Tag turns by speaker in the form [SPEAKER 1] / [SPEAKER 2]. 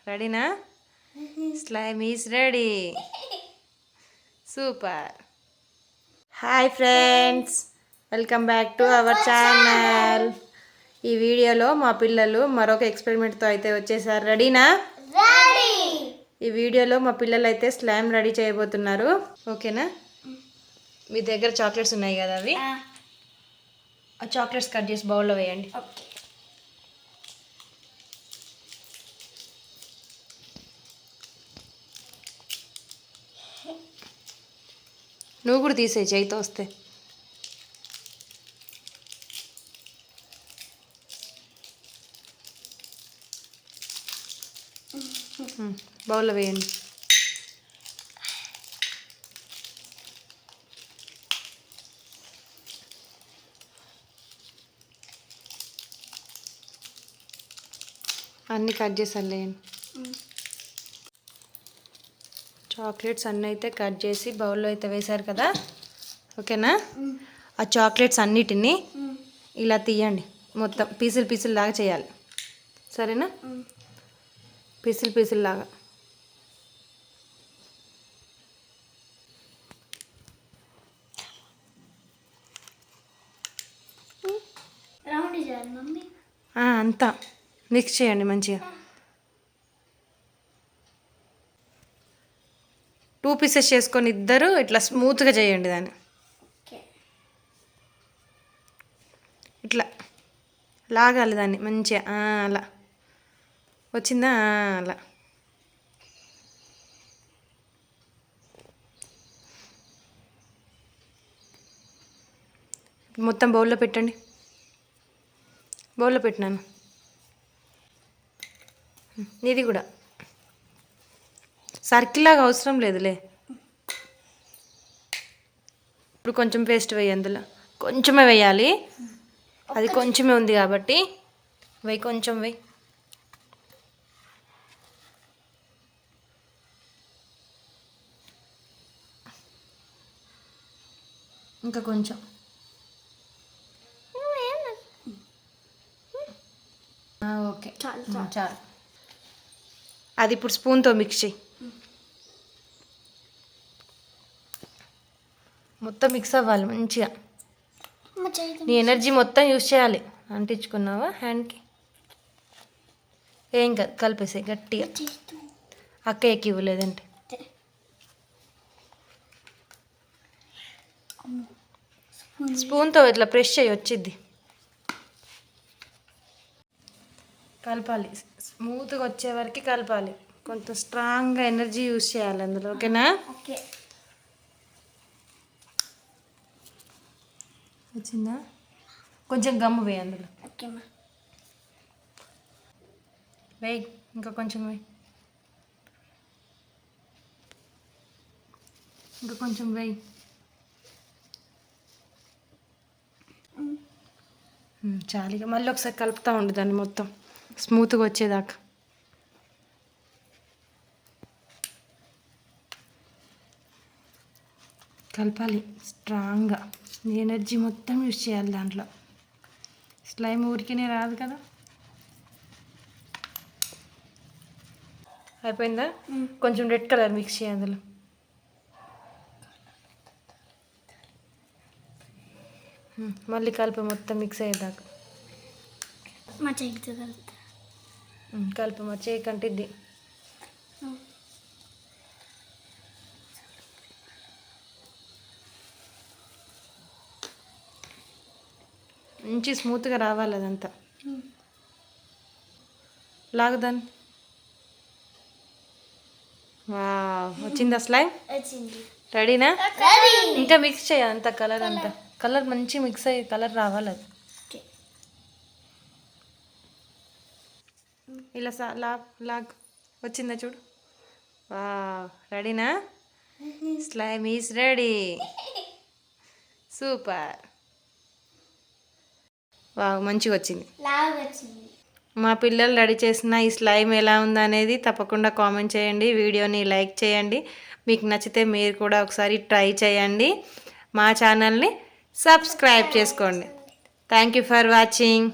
[SPEAKER 1] రెడీనా? Slime is ready. Super. Hi friends, welcome back to our channel. ఈ వీడియోలో మా పిల్లలు మరొక ఎక్స్పెరిమెంట్తో అయితే వచ్చేసారు. రెడీనా? ఈ వీడియోలో మా పిల్లలు అయితే స్లైమ్ రెడీ చేయబోతున్నారు. ఓకేనా? మీ దగ్గర చాక్లెట్స్ ఉన్నాయి కదా, అవి ఆ చాక్లెట్స్ కట్ చేసి బౌల్లో వేయండి. నువ్వు కూడా తీసేయి, చేయితో వస్తే. బౌల్లో వేయండి. అన్నీ కట్ చేసి అల్లేయండి. చాక్లెట్స్ అన్నీ అయితే కట్ చేసి బౌల్లో అయితే వేశారు కదా. ఓకేనా? ఆ చాక్లెట్స్ అన్నిటిని ఇలా తీయండి. మొత్తం పీసులు పీసులు లాగా చేయాలి. సరేనా? పీసులు పీసులు లాగా. అంతా మిక్స్ చేయండి మంచిగా. 2 పీసెస్ చేసుకొని ఇద్దరు ఇట్లా స్మూత్గా చేయండి దాన్ని. ఇట్లా లాగాలి దాన్ని మంచిగా. అలా వచ్చిందా? అలా మొత్తం బౌల్లో పెట్టండి. బౌల్లో పెట్టినాను. ఇది కూడా సర్కిల్ లాగా అవసరం లేదులే. ఇప్పుడు కొంచెం పేస్ట్ వేయి, అందులో కొంచెమే వేయాలి. అది కొంచెమే ఉంది కాబట్టి వేయి, కొంచెం వేయి. ఇంకా కొంచెం. ఓకే, చాలు. అది ఇప్పుడు స్పూన్తో మిక్స్ చేయి. మొత్తం మిక్స్ అవ్వాలి మంచిగా. నీ ఎనర్జీ మొత్తం యూజ్ చేయాలి. అంటించుకున్నావా హ్యాండ్కి? ఏం కాదు, కలిపేసాయి గట్టిగా. అక్క ఎక్కి ఇవ్వలేదంటే. స్పూన్తో ఇట్లా ప్రెస్ చేయి, వచ్చిద్ది. కలపాలి, స్మూత్గా వచ్చే వరకు కలపాలి. కొంచెం స్ట్రాంగ్గా ఎనర్జీ యూజ్ చేయాలి అందులో. ఓకేనా? వచ్చిందా? కొంచెం గమ్ము వేయి అందులో. వేయి, ఇంకా కొంచెం వేయి, ఇంకా కొంచెం వేయి. చాలిగా. మళ్ళీ ఒకసారి కలుపుతూ ఉండు దాన్ని మొత్తం స్మూత్గా వచ్చేదాకా. కలపాలి స్ట్రాంగ్గా. ఎనర్జీ మొత్తం యూజ్ చేయాలి దాంట్లో. స్లైమ్ ఊరికినే రాదు కదా. అయిపోయిందా? కొంచెం రెడ్ కలర్ మిక్స్ చేయి అందులో. మళ్ళీ కలిపి మొత్తం మిక్స్ అయ్యేదాకా కలిపి. మా చేయి కంటిద్ది. మంచి స్మూత్గా రావాలి అదంతా. లాగుదాన్ని. వచ్చిందా స్లైమ్? రెడీనా? ఇంకా మిక్స్ చేయాలి అంత కలర్ అంతా. కలర్ మంచి మిక్స్ అయ్యి కలర్ రావాలి అది. ఇలా లాగ్ వచ్చిందా చూడు. రెడీనా? Slime is ready. సూపర్. మంచిగా వచ్చింది. మా పిల్లలు రెడీ చేసిన ఈ స్లైమ్ ఎలా ఉందనేది తప్పకుండా కామెంట్ చేయండి. వీడియోని లైక్ చేయండి. మీకు నచ్చితే మీరు కూడా ఒకసారి ట్రై చేయండి. మా ఛానల్ని సబ్స్క్రైబ్ చేసుకోండి. Thank you for watching.